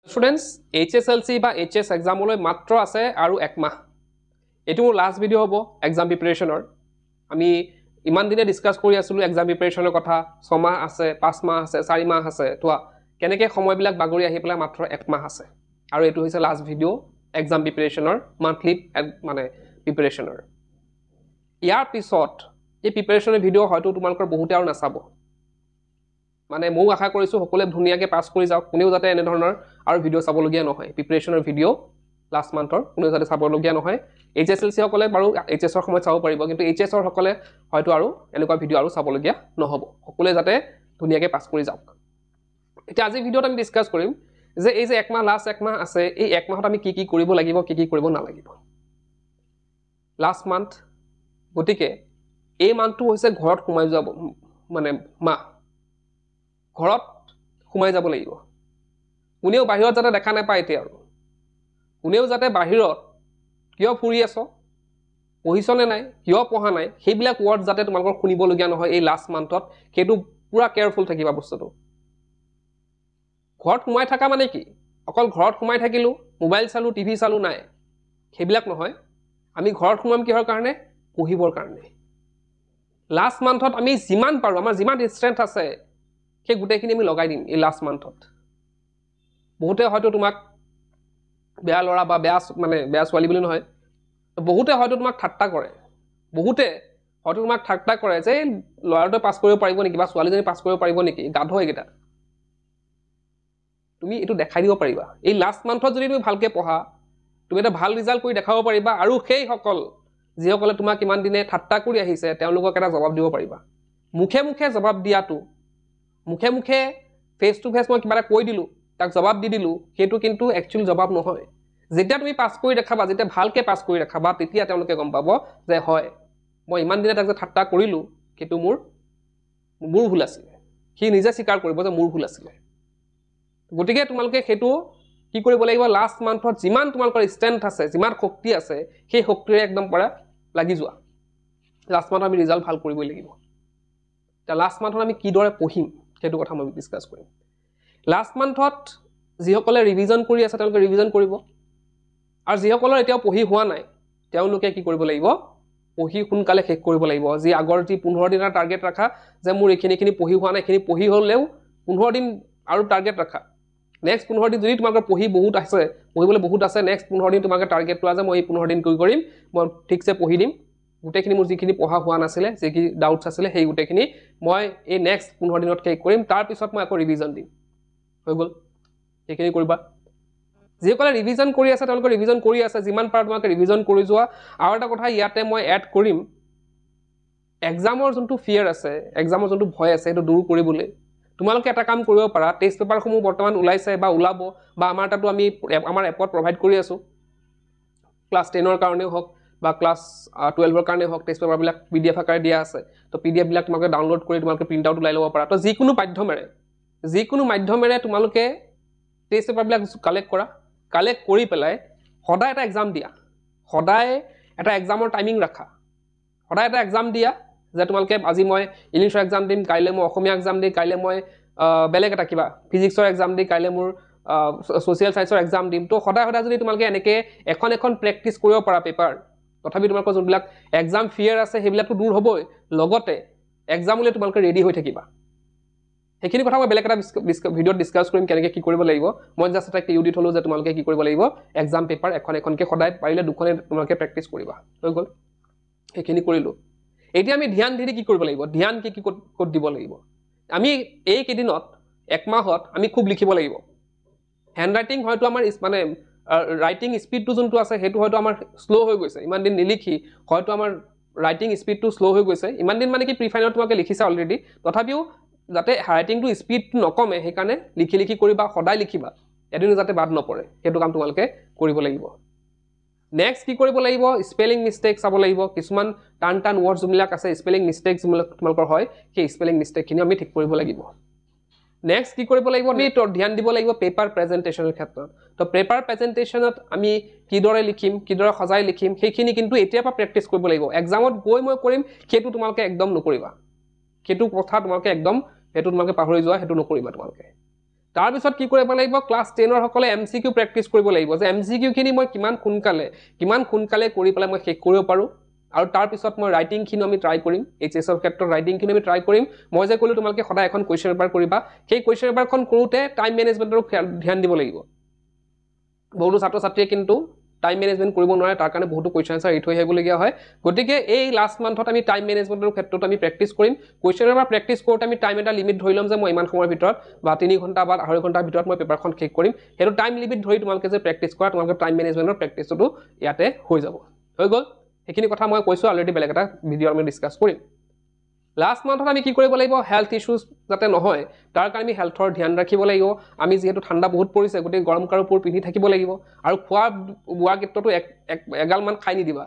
Students, HSLC বা HS এক্সামলৈ মাত্ৰ আছে আৰু এক মাহ। এটো মোৰ লাষ্ট ভিডিও হ'ব এক্সাম প্ৰিপাৰেচনৰ। আমি ইমান দিনে ডিসকাস কৰি আছিলো এক্সাম প্ৰিপাৰেচনৰ কথা। 6 মাহ আছে, 5 মাহ আছে, 4 মাহ আছে। তো কেনেকৈ সময়বিলাক বাগৰি আহি পেলাই মাত্ৰ এক মাহ আছে। আৰু এটো হৈছে লাষ্ট ভিডিও এক্সাম প্ৰিপাৰেচনৰ মান্থলি মানে প্ৰিপাৰেচনৰ। ইয়াৰ পিছত এই প্ৰিপাৰেচনৰ ভিডিও হয়তো তোমালোকৰ বহুতে আৰু নাচাব। মানে মই আশা কৰিছো সকলোৱে ধুনিয়াকৈ পাস কৰি যাওক, কোনেও যাতে এনে ধৰণৰ আৰু ভিডিও চাবলগীয়া নহয়। প্ৰিপাৰেচনৰ ভিডিও লাষ্ট মান্থৰ কোনেও যাতে চাবলগীয়া নহয়। HSLC সকলে বাৰু HS ৰ সময়ত চাব পাৰিব, কিন্তু HS ৰ সকলে হয়তো আৰু এনেকুৱা ভিডিও আৰু চাবলগীয়া নহব। সকলোৱে যাতে ধুনিয়াকৈ পাস কৰি যাওক। এতিয়া আজি ভিডিওত আমি ডিসকাস কৰিম যে এই যে এক মাহ লাষ্ট এক মাহ আছে, এই এক মাহত আমি কি কি কৰিব লাগিব, কি কি কৰিব নালাগিব। লাষ্ট মান্থ, গতিকে এই মান্থটো হৈছে ঘৰত সোমাই যাব মানে মাহ। ঘৰত সোমাই যাব লাগিব। কোনেও বাহিৰত যাতে দেখা নাপায় এতিয়া আৰু। কোনেও যাতে বাহিৰত কিয় ফুৰি আছ, পঢ়িছনে নাই, কিয় পঢ়া নাই, সেইবিলাক ৱৰ্ড যাতে তোমালোকৰ শুনিবলগীয়া নহয় এই লাষ্ট মান্থত। সেইটো পুৰা কেয়াৰফুল থাকিবা বস্তুটো। ঘৰত সোমাই থকা মানে কি? অকল ঘৰত সোমাই থাকিলো, মোবাইল চালো, টিভি চালো নাই, সেইবিলাক নহয়। আমি ঘৰত সোমাম কিহৰ কাৰণে? পঢ়িবৰ কাৰণে। লাষ্ট মান্থত আমি যিমান পাৰো, আমাৰ যিমান ষ্ট্ৰেংথ আছে, সেই গোটেইখিনি আমি লগাই দিম এই লাষ্ট মান্থত। বহুতে হয়তো তোমাক বেয়া ল'ৰা বা বেয়া ছোৱালী বুলি নহয়, বহুতে হয়তো তোমাক ঠাট্টা কৰে। বহুতে হয়তো তোমাক ঠাট্টা কৰে যে ল'ৰাটোৱে পাছ কৰিব পাৰিব নেকি বা ছোৱালীজনী পাছ কৰিব পাৰিব নেকি, গাধ এইকেইটা। তুমি এইটো দেখাই দিব পাৰিবা। এই লাষ্ট মান্থত যদি তুমি ভালকৈ পঢ়া, তুমি এটা ভাল ৰিজাল্ট কৰি দেখাব পাৰিবা, আৰু সেইসকল যিসকলে তোমাক ইমান দিনে ঠাট্টা কৰি আহিছে তেওঁলোকক এটা জবাব দিব পাৰিবা। মুখে মুখে জবাব দিয়াটো, মুখে মুখে ফেচ টু ফেচ মই কিবা এটা কৈ দিলোঁ, তাক জবাব দি দিলোঁ, সেইটো কিন্তু একচুৱেলি জবাব নহয়। যেতিয়া তুমি পাছ কৰি দেখাবা, যেতিয়া ভালকৈ পাছ কৰি দেখাবা, তেতিয়া তেওঁলোকে গম পাব যে হয়, মই ইমান দিনে তাক যে ঠাট্টা কৰিলোঁ, সেইটো মোৰ ভুল আছিলে। সি নিজে স্বীকাৰ কৰিব যে মোৰ ভুল আছিলে। গতিকে তোমালোকে সেইটো কি কৰিব লাগিব? লাষ্ট মান্থত যিমান তোমালোকৰ ষ্ট্ৰেংথ আছে, যিমান শক্তি আছে, সেই শক্তিৰে একদম পৰা লাগি যোৱা। লাষ্ট মান্থত আমি ৰিজাল্ট ভাল কৰিবই লাগিব। এতিয়া লাষ্ট মান্থত আমি কিদৰে পঢ়িম সেইটো কথা মই ডিসকাস কৰিম। লাষ্ট মান্থত যিসকলে ৰিভিজন কৰি আছে তেওঁলোকে ৰিভিজন কৰিব, আৰু যিসকলৰ এতিয়াও পঢ়ি হোৱা নাই তেওঁলোকে কি কৰিব লাগিব? পঢ়ি সোনকালে শেষ কৰিব লাগিব। যি আগৰ যি 15 দিনৰ টাৰ্গেট ৰাখা যে মোৰ এইখিনি পঢ়ি হোৱা নাই, এইখিনি পঢ়ি হ'লেও 15 দিন আৰু টাৰ্গেট ৰাখা। নেক্সট 15 দিন যদি তোমালোকৰ পঢ়িবলৈ বহুত আছে, নেক্সট 15 দিন তোমালোকে টাৰ্গেট লোৱা যে মই এই 15 দিন কি কৰিম, মই ঠিকছে পঢ়ি দিম। গোটেইখিনি মোৰ যিখিনি পঢ়া হোৱা নাছিলে, যিখিনি ডাউটছ আছিলে, সেই গোটেইখিনি মই এই নেক্সট 15 দিনত শেষ কৰিম। তাৰপিছত মই আকৌ ৰিভিজন দিম। হৈ গ'ল? সেইখিনি কৰিবা। যিসকলে ৰিভিজন কৰি আছে তেওঁলোকে ৰিভিজন কৰি আছে, যিমান পাৰা তোমালোকে ৰিভিজন কৰি যোৱা। আৰু এটা কথা ইয়াতে মই এড কৰিম, এক্সামৰ যোনটো ফিয়াৰ আছে, এক্সামৰ যোনটো ভয় আছে, সেইটো দূৰ কৰিবলৈ তোমালোকে এটা কাম কৰিব পাৰা। টেষ্ট পেপাৰসমূহ বৰ্তমান ওলাইছে বা ওলাব, বা আমাৰ তাতো আমি আমাৰ এপত প্ৰভাইড কৰি আছোঁ। ক্লাছ 10ৰ কাৰণেও হওক বা ক্লাছ 12ৰ কাৰণে হওক, টেষ্ট পেপাৰবিলাক PDF আকাৰে দিয়া আছে। তো PDF বিলাক তোমালোকে ডাউনলোড কৰি তোমালোকে প্ৰিণ্ট আউট ওলাই ল'ব পাৰা। তো যিকোনো মাধ্যমেৰে তোমালোকে টেষ্ট পেপাৰবিলাক কালেক্ট কৰা। কালেক্ট কৰি পেলাই সদায় এটা এক্সাম দিয়া। সদায় এটা এক্সামৰ টাইমিং ৰাখা। সদায় এটা এক্সাম দিয়া যে তোমালোকে আজি মই ইংলিছৰ এক্সাম দিম, কাইলৈ মই অসমীয়া এক্সাম দিম, কাইলৈ মই বেলেগ এটা কিবা ফিজিক্সৰ এক্সাম দিম, কাইলৈ মোৰ ছ'চিয়েল চায়েন্সৰ এক্সাম দিম। তো সদায় যদি তোমালোকে এনেকৈ এখন প্ৰেক্টিছ কৰিব পাৰা পেপাৰ, তথাপি তোমালোকৰ যোনবিলাক এক্সাম ফিয়াৰ আছে সেইবিলাকতো দূৰ হ'বই, লগতে এক্সামলৈ তোমালোকে ৰেডি হৈ থাকিবা। সেইখিনি কথা মই বেলেগ এটা ভিডিঅ'ত ডিসকাস কৰিম, কেনেকৈ কি কৰিব লাগিব। মই জাষ্ট এটা ক্লিউ দি থলোঁ যে তোমালোকে কি কৰিব লাগিব, এক্সাম পেপাৰ এখনকৈ সদায় পাৰিলে 2খনে তোমালোকে প্ৰেক্টিছ কৰিবা। হৈ গ'ল? সেইখিনি কৰিলোঁ। এতিয়া আমি ধ্যান দি কি কৰিব লাগিব, ধ্যান কি ক'ত দিব লাগিব। আমি এই কেইদিনত এক মাহত আমি খুব লিখিব লাগিব। হেণ্ড ৰাইটিং হয়তো আমাৰ মানে ৰাইটিং স্পীডটো যোনটো আছে সেইটো হয়তো আমাৰ শ্ল' হৈ গৈছে। ইমান দিন নিলিখি হয়তো আমাৰ ৰাইটিং স্পীডটো শ্ল' হৈ গৈছে। ইমান দিন মানে কি প্ৰিফাইনত তোমালোকে লিখিছা অলৰেডি, তথাপিও যাতে ৰাইটিংটো স্পীডটো নকমে সেইকাৰণে লিখি কৰিবা, সদায় লিখিবা, এদিনো যাতে বাদ নপৰে, সেইটো কাম তোমালোকে কৰিব লাগিব। নেক্সট কি কৰিব লাগিব? স্পেলিং মিষ্টেক চাব লাগিব। কিছুমান টান ৱৰ্ড যোনবিলাক আছে, স্পেলিং মিষ্টেক যোনবিলাক তোমালোকৰ হয়, সেই স্পেলিং মিষ্টেকখিনি আমি ঠিক কৰিব লাগিব। নেক্সট কি কৰিব লাগিব? আমি ধ্যান দিব লাগিব পেপাৰ প্ৰেজেণ্টেশ্যনৰ ক্ষেত্ৰত। তো পেপাৰ প্ৰেজেণ্টেশ্যনত আমি কিদৰে লিখিম, কিদৰে সজাই লিখিম, সেইখিনি কিন্তু এতিয়াৰ পৰা প্ৰেক্টিছ কৰিব লাগিব। এক্সামত গৈ মই কৰিম সেইটো তোমালোকে একদম নকৰিবা। সেইটো কথা তোমালোকে পাহৰি যোৱা, সেইটো নকৰিবা তোমালোকে। তাৰ পিছত কি কৰিব লাগিব ক্লাছ 10 সকলে MCQ প্ৰেক্টিছ কৰিব লাগিব যে MCQ খিনি মই কিমান সোনকালে কৰি পেলাই মই শেষ কৰিব পাৰো আৰু তাৰ পিছত মই ৰাইটিং খিনি আমি ট্ৰাই কৰিম HS ৰ ক্ষেত্ৰত ৰাইটিং খিনি আমি ট্ৰাই কৰিম মই যে ক'লো তোমালোকে সদায় এখন কোৱেশ্চন পেপাৰ কৰিবা সেই কোৱেশ্চন পেপাৰখন কৰোতে টাইম মেনেজমেন্টৰ ধ্যান দিব লাগিব বহুতো ছাত্ৰ ছাত্ৰীয়ে কিন্তু টাইম মেনেজমেন্ট কৰিব নোৱাৰে তাৰ কাৰণে বহুতো কোৱেশ্চন আনসাৰ এৰি থৈ আহিবলগীয়া হয় গতিকে এই লাষ্ট মান্থত আমি টাইম মেনেজমেন্টৰ ক্ষেত্ৰত আমি প্ৰেক্টিছ কৰিম কোৱেশ্চন পেপাৰ প্ৰেক্টিছ কৰোতে আমি টাইম এটা লিমিট ধৰি লম যে মই ইমান সময়ৰ ভিতৰত বা 3 ঘণ্টা বা 2.5 ঘণ্টাৰ ভিতৰত মই পেপাৰখন শেষ কৰিম হেতু টাইম লিমিট ধৰি তোমালোকে যে প্ৰেক্টিছ কৰা তোমালোকৰ টাইম মেনেজমেন্টৰ প্ৰেক্টিছটো ইয়াতে হৈ যাব হৈ গল এখিনি কথা মই কৈছো অলৰেডি বেলেগ এটা ভিডিও আমি ডিসকাস কৰিম লাষ্ট মান্থত আমি কি কৰিব লাগিব হেলথ ইস্যুজ যাতে নহয় তাৰ কাৰণে আমি হেলথৰ ধ্যান ৰাখিব লাগিব আমি যেহেতু ঠাণ্ডা বহুত পৰিছে গটে গৰম কাপোৰ পিন্ধি থাকিব লাগিব আৰু খোৱা বুৱা ক্ষেত্ৰটো এগাল মান খাই নি দিবা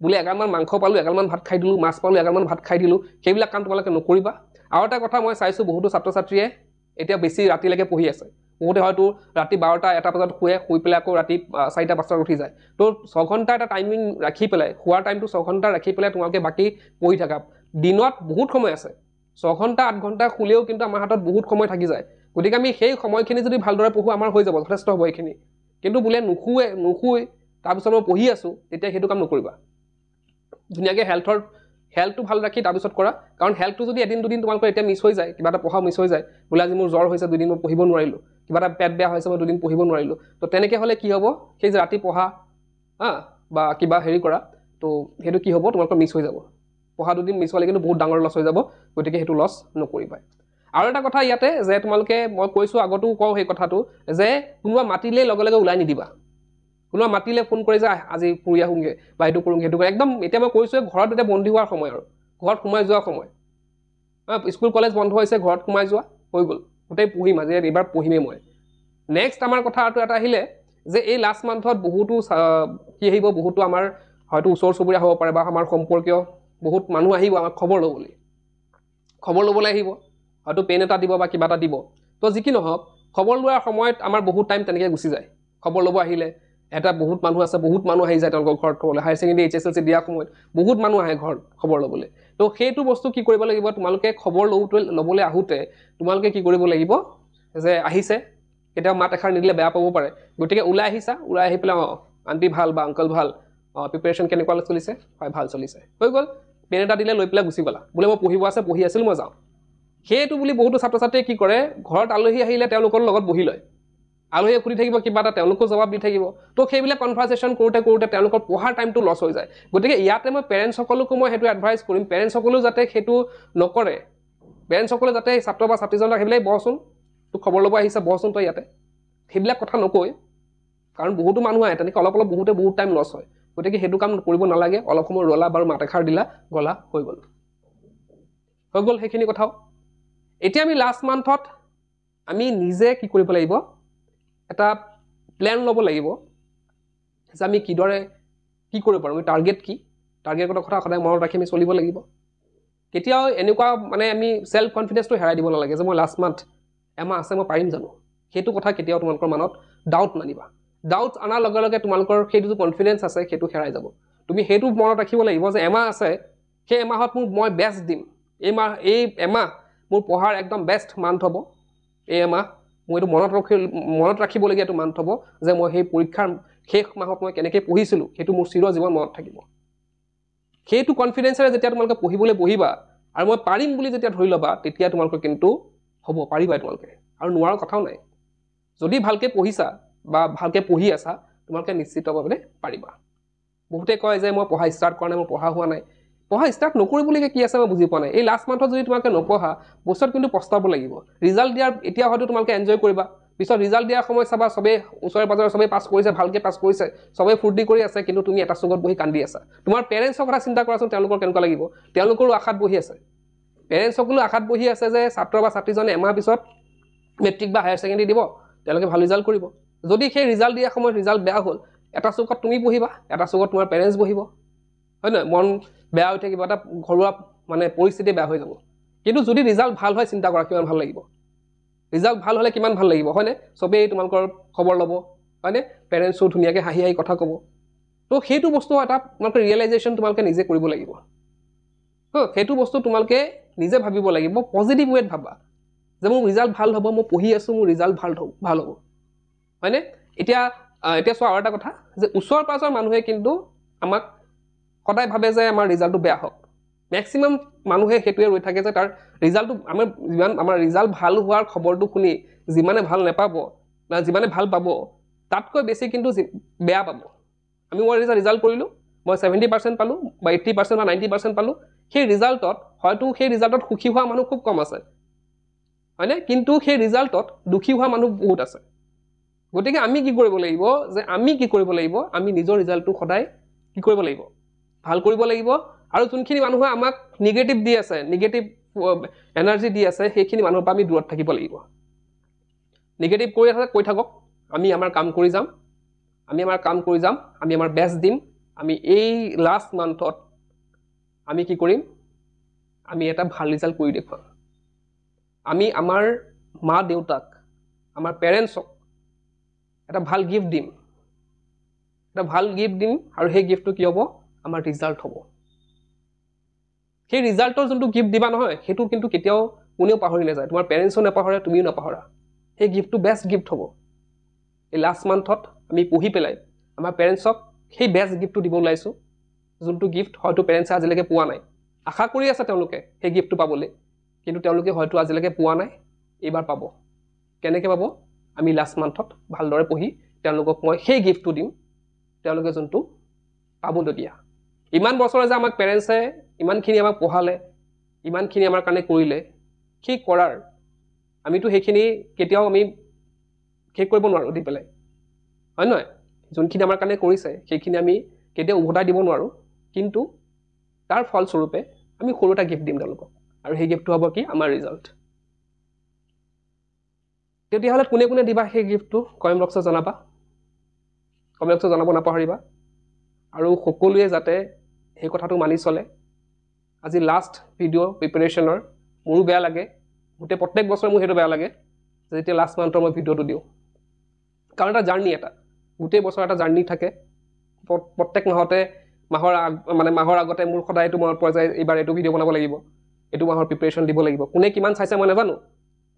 বুলে এগাল মান মাংস পালো এগাল মান ভাত খাই দিলো মাছ পালো এগাল মান ভাত খাই দিলো সেইবিলাক কাম তোমালোকে নকৰিবা আৰু এটা কথা মই চাইছো বহুতো ছাত্ৰ ছাত্ৰীয়ে এতিয়া বেছি ৰাতিলৈকে পঢ়ি আছে বহুতে হয়তো ৰাতি 12টা 1টা বজাত শুই পেলাই আকৌ ৰাতি 4টা 5টা উঠি যায় তো 6 ঘণ্টা এটা টাইমিং ৰাখি পেলাই খোৱাৰ টাইমটো 6 ঘণ্টা ৰাখি পেলাই তোমালোকে বাকি পঢ়ি থাকা দিনত বহুত সময় আছে 6 ঘণ্টা 8 ঘণ্টা খুলেও কিন্তু আমাৰ হাতত বহুত সময় থাকি যায় গতিকে আমি সেই সময়খিনি যদি ভালদৰে পঢ়ো আমাৰ হৈ যাব যথেষ্ট হ'ব এইখিনি কিন্তু বুলে নুখুই তাৰ পিছত মই পঢ়ি আছো তেতিয়া হেতু কাম নকৰিবা ধুনিয়াকে হেলথটো ভাল ৰাখি তাৰ পিছত কৰা কাৰণ হেলথটো যদি এদিন দুদিন তোমালোকৰ এতিয়া মিছ হৈ যায় কিবা এটা পঢ়া মিছ হৈ যায় বুলে আজি মোৰ জ্বৰ হৈছে দুদিন মই পঢ়িব নোৱাৰিলো কিবা এটা পেট বেয়া হৈছে মই দুদিন পঢ়িব নোৱাৰিলো তো তেনেকে হলে কি হ'ব সেই যে ৰাতি পঢ়া বা কিবা হেৰি কৰা তো হেতু কি হ'ব তোমালোকৰ মিছ হৈ যাব পঢ়া দুদিন মিছ হ'লে কিন্তু বহুত ডাঙৰ লছ হৈ যাব গতিকে হেতু লছ নকৰিবা আৰু এটা কথা ইয়াতে যে তোমালোকে মই কৈছো আগতো কও সেই কথাটো যে কোনোবা মাতিলে লগে লগে উলাই নিদিবা কোনোবা মাতিলে ফোন কৰি যা আজি পুৰি আহুগে বা হেতু কৰোঁ হেতু একদম এতিয়া মই কৈছো ঘৰত এটা বন্ধি হোৱাৰ সময় আৰু ঘৰত সোমাই যোৱা সময় স্কুল কলেজ বন্ধ হৈছে ঘৰত সোমাই যোৱা হৈ গল গোটেই পঢ়িম আজি এবাৰ পঢ়িমে মই নেক্সট আমাৰ কথাটো এটা আহিলে যে এই লাষ্ট মান্থত বহুতো কি আহিব বহুতো আমাৰ হয়তো ওচৰ চুবুৰীয়া হ'ব পাৰে বা আমাৰ সম্পৰ্কীয় বহুত মানুহ আহিব আমাৰ খবৰ ল'বলৈ আহিব হয়তো পেন এটা দিব বা কিবা এটা দিব তো যি কি নহওক খবৰ লোৱাৰ সময়ত আমাৰ বহুত টাইম তেনেকৈ গুচি যায় খবৰ ল'ব আহিলে এটা বহুত মানুহ আছে বহুত মানুহ আহি যায় তেওঁলোকৰ ঘৰত খবৰলৈ হায়াৰ সেকেন্ডাৰী HSLC দিয়া সময়ত বহুত মানুহ আহে ঘৰত খবৰ ল'বলৈ তো সেইটো বস্তু কি কৰিব লাগিব তোমালোকে খবৰ ল'বলৈ আহোতে তোমালোকে কি কৰিব লাগিব যে আহিছে কেতিয়া মাত এখাৰ নিদিলে বেয়া পাব পাৰে গতিকে উলাই আহিছা উলাই আহি পেলাই আন্টি ভাল বা আঙ্কল ভাল প্ৰিপাৰেচন কেনেকুৱা চলিছে হয় ভাল চলিছে হৈ গল পেন এটা দিলে লৈ পেলাই গুচি গলা বুলে মই পঢ়িব আছে পঢ়ি আছিল মই যাওঁ সেইটো বুলি বহুতো ছাত্ৰ ছাত্ৰীয়ে কি কৰে ঘৰত আলহী আহিলে তেওঁলোকৰ লগত বহি লয় আলহীয়ে খুলি থাকিব কিবা এটা তেওঁলোকো জবাব দি থাকিব তো সেইবিলাক কনভাৰসেচন কৰোতে তেওঁলোকৰ পঢ়াৰ টাইমটো লছ হৈ যায় গতিকে ইয়াতে মই পেৰেন্টছ সকলকো মই হেতু এডভাইস কৰিম পেৰেন্টছ সকলো যাতে হেতু নকৰে পেৰেন্টছ সকলে যাতে ছাত্ৰ বা ছাত্ৰীজনক হেবিলাই বহচোন তো খবৰ ল'ব আহিছে বহচোন তো ইয়াতে হেবিবিলাক কথা নকয় কাৰণ বহুতো মানুহ আহে তেনেকৈ অলপ বহুত টাইম লছ হয় গতিকে হেতু কাম কৰিব নালাগে অলপ সময় ৰলা বাৰু মাত এখাৰ দিলা গলা হৈ গল সেইখিনি কথাও এতিয়া আমি লাষ্ট মান্থত আমি নিজে কি কৰিব লাগিব এটা প্ল্যান ল'ব লাগিব যে আমি কিদৰে কি কৰিব পাৰো আমি টাৰ্গেটৰ কথা সদায় মনত ৰাখি আমি চলিব লাগিব কেতিয়াও এনেকুৱা মানে আমি সেলফ কনফিডেন্সটো হেৰাই দিব নালাগে যে মই লাষ্ট মান্থ এমাহ আছে মই পাৰিম জানো সেইটো কথা কেতিয়াও তোমালোকৰ মনত ডাউট নানিবা ডাউট আনাৰ লগে লগে তোমালোকৰ সেইটো যে কনফিডেন্স আছে সেইটো হেৰাই যাব তুমি সেইটো মনত ৰাখিব লাগিব যে এমাহ আছে সেই এমাহত মই বেষ্ট দিম এই এমাহ মোৰ পঢ়াৰ একদম বেষ্ট মান্থ হ'ব এই এমাহ মই এইটো মনত ৰাখিবলগীয়া এইটো মান্থ হ'ব যে মই সেই পৰীক্ষাৰ শেষ মাহত মই কেনেকৈ পঢ়িছিলো সেইটো মোৰ চিৰ জীৱন মনত থাকিব সেইটো কনফিডেন্সৰে যেতিয়া তোমালোকে পঢ়িবলৈ বহিবা আৰু মই পাৰিম বুলি যেতিয়া ধৰি ল'বা তেতিয়া তোমালোকৰ কিন্তু হ'ব পাৰিবা তোমালোকে আৰু নোৱাৰাৰ কথাও নাই যদি ভালকে পঢ়িছা বা ভালকে পঢ়ি আছা তোমালোকে নিশ্চিতভাৱে পাৰিবা বহুতে কয় যে মই পঢ়া ষ্টাৰ্ট কৰা নাই মই পঢ়া হোৱা নাই পঢ়া ষ্টাৰ্ট নকৰিবলগীয়া কি আছে মই বুজি পোৱা নাই এই লাষ্ট মান্থত যদি তোমালোকে নপঢ়া বছৰত কিন্তু পস্তাব লাগিব ৰিজাল্ট দিয়াৰ এতিয়া হয়তো তোমালোকে এনজয় কৰিবা পিছত ৰিজাল্ট দিয়াৰ সময় চাবা সবে ওচৰে পাজৰে সবে পাছ কৰিছে ভালকে পাছ কৰিছে সবে ফুৰ্তি কৰি আছে কিন্তু তুমি এটা চুকত বহি কান্দি আছা তোমাৰ পেৰেন্টছৰ কথা চিন্তা কৰাচোন তেওঁলোকৰ কেনেকুৱা লাগিব তেওঁলোকৰো আশাত বহি আছে পেৰেন্টছসকলো আশাত বহি আছে যে ছাত্ৰ বা ছাত্ৰীজনে এমাহ পিছত মেট্ৰিক বা হায়াৰ সেকেন্ডাৰী দিব তেওঁলোকে ভাল ৰিজাল্ট কৰিব যদি সেই ৰিজাল্ট দিয়া সময়ত ৰিজাল্ট বেয়া হ'ল এটা চুকত তুমি বহিবা এটা চুকত তোমাৰ পেৰেন্টছ বহিব হয় না মন বেয়া হৈ থাকিব এটা ঘৰুৱা মানে পৰিস্থিতি বেয়া হৈ যাব কিন্তু যদি ৰিজাল্ট ভাল হয় চিন্তা কৰা কিমান ভাল লাগিব ৰিজাল্ট ভাল হলে কিমান ভাল লাগিব হয়নে সবেই তোমালোকৰ খবৰ ল'ব হয়নে পেৰেন্টছও ধুনীয়াকৈ হাঁহি কথা ক'ব তো সেইটো বস্তু এটা তোমালোকে ৰিয়েলাইজেশ্যন তোমালোকে নিজে কৰিব লাগিব সেইটো বস্তু তোমালোকে নিজে ভাবিব লাগিব পজিটিভ ৱেত ভাবা যে মোৰ ৰিজাল্ট ভাল হ'ব, মই পঢ়ি আছোঁ, মোৰ ৰিজাল্ট ভাল হ'ব, হয়নে? এতিয়া চোৱা আৰু এটা কথা যে ওচৰ পাজৰ মানুহে কিন্তু আমাক সদায় ভাবে যে আমাৰ ৰিজাল্টটো বেয়া হওক। মেক্সিমাম মানুহে সেইটোৱে ৰৈ থাকে যে তাৰ ৰিজাল্টটো আমাৰ ৰিজাল্ট ভাল হোৱাৰ খবৰটো শুনি যিমানে ভাল নাপাব বা যিমানে ভাল পাব তাতকৈ বেছি কিন্তু বেয়া পাব। মই ৰিজাল্ট কৰিলোঁ, মই 70% পালোঁ বা 80% বা 90% পালোঁ, সেই ৰিজাল্টত সুখী হোৱা মানুহ খুব কম আছে, হয়নে? কিন্তু সেই ৰিজাল্টত দুখী হোৱা মানুহ বহুত আছে। গতিকে আমি কি কৰিব লাগিব যে আমি নিজৰ ৰিজাল্টটো সদায় কি কৰিব লাগিব, ভাল কৰিব লাগিব। আৰু যোনখিনি মানুহে আমাক নিগেটিভ দি আছে, নিগেটিভ এনাৰ্জি দি আছে, সেইখিনি মানুহৰ পৰা আমি দূৰত থাকিব লাগিব। নিগেটিভ কৈ থাকক, আমি আমাৰ কাম কৰি যাম, আমি আমাৰ বেষ্ট দিম। আমি এই লাষ্ট মান্থত আমি কি কৰিম, আমি এটা ভাল ৰিজাল্ট কৰি দেখুৱাম। আমি আমাৰ মা দেউতাক, আমাৰ পেৰেণ্টছক এটা ভাল গিফ্ট দিম, আৰু সেই গিফ্টটো কি হ'ব, আমাৰ ৰিজাল্ট হ'ব। সেই ৰিজাল্টৰ যোনটো গিফ্ট দিবা নহয়, সেইটো কিন্তু কেতিয়াও কোনেও পাহৰি নাযায়, তোমাৰ পেৰেণ্টছো নাপাহৰে, তুমিও নাপাহৰা। সেই গিফ্টটো বেষ্ট গিফ্ট হ'ব। এই লাষ্ট মান্থত আমি পঢ়ি পেলাই আমাৰ পেৰেণ্টছক সেই বেষ্ট গিফ্টটো দিব ওলাইছোঁ, যোনটো গিফ্ট হয়তো পেৰেণ্টছে আজিলৈকে পোৱা নাই। আশা কৰি আছে তেওঁলোকে সেই গিফ্টটো পাবলৈ, কিন্তু তেওঁলোকে হয়তো আজিলৈকে পোৱা নাই, এইবাৰ পাব। কেনেকৈ পাব? আমি লাষ্ট মান্থত ভালদৰে পঢ়ি তেওঁলোকক মই সেই গিফ্টটো দিম, তেওঁলোকে যোনটো পাবলগীয়া। ইমান বছৰে যে আমাক পেৰেণ্টছে ইমানখিনি আমাক পঢ়ালে, ইমানখিনি আমাৰ কাৰণে কৰিলে, সেই কৰাৰ আমিতো সেইখিনি কেতিয়াও আমি শেষ কৰিব নোৱাৰোঁ দি পেলাই, হয় নহয়? যোনখিনি আমাৰ কাৰণে কৰিছে সেইখিনি আমি কেতিয়াও উভতাই দিব নোৱাৰোঁ, কিন্তু তাৰ ফলস্বৰূপে আমি সৰু এটা গিফ্ট দিম তেওঁলোকক, আৰু সেই গিফ্টটো হ'ব কি, আমাৰ ৰিজাল্ট। তেতিয়াহ'লে কোনে কোনে দিবা সেই গিফ্টটো কমেণ্ট বক্সত জনাবা, জনাব নাপাহৰিবা। আৰু সকলোৱে যাতে সেই কথাটো মানি চলে। আজি লাষ্ট ভিডিঅ' প্ৰিপেৰেশ্যনৰ, মোৰো বেয়া লাগে, প্ৰত্যেক বছৰে মোৰ সেইটো বেয়া লাগে যে যেতিয়া লাষ্ট মান্থৰ মই ভিডিঅ'টো দিওঁ, কাৰণ এটা জাৰ্ণি, গোটেই বছৰ এটা জাৰ্ণি থাকে। প্ৰত্যেক মাহৰ আগতে মোৰ সদায় এইটো মনত পৰে যে এইবাৰ এইটো ভিডিঅ' বনাব লাগিব, এইটো মাহৰ প্ৰিপেৰেশ্যন দিব লাগিব। কোনে কিমান চাইছে মই নাজানো,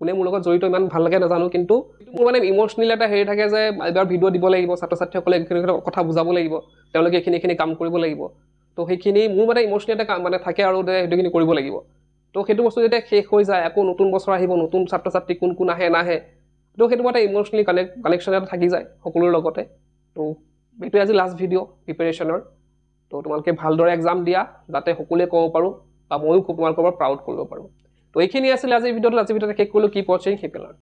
কোনে মোৰ লগত জড়িত ইমান ভালকৈ নাজানো, কিন্তু মোৰ ইম'চনেল এটা হেৰি থাকে যে এইবাৰ ভিডিঅ' দিব লাগিব, ছাত্ৰ ছাত্ৰীসকলে এইখিনি কথা বুজাব লাগিব, তেওঁলোকে এইখিনি কাম কৰিব লাগিব। তো সেইখিনি মোৰ ইম'চনেল এটা থাকে আৰু সেইটোখিনি কৰিব লাগিব। তো সেইটো বস্তু যেতিয়া শেষ হৈ যায়, আকৌ নতুন বছৰ আহিব, নতুন ছাত্ৰ ছাত্ৰী কোন আহে নাহে, তো সেইটো ইম'চনেলি কানেকশ্যন এটা থাকি যায় সকলোৰে লগতে। তো এইটোৱে আজি লাষ্ট ভিডিঅ' প্ৰিপেৰেশ্যনৰ। তো তোমালোকে ভালদৰে এক্সাম দিয়া, যাতে সকলোৱে ক'ব পাৰোঁ বা ময়ো তোমালোকৰ পৰা প্ৰাউড কৰিব পাৰোঁ। তো এইখিনি আছিলে আজিৰ ভিডিঅ'টো শেষ কৰিলোঁ। কিপ ৱাচিং, কিপ লাৰ্নিং।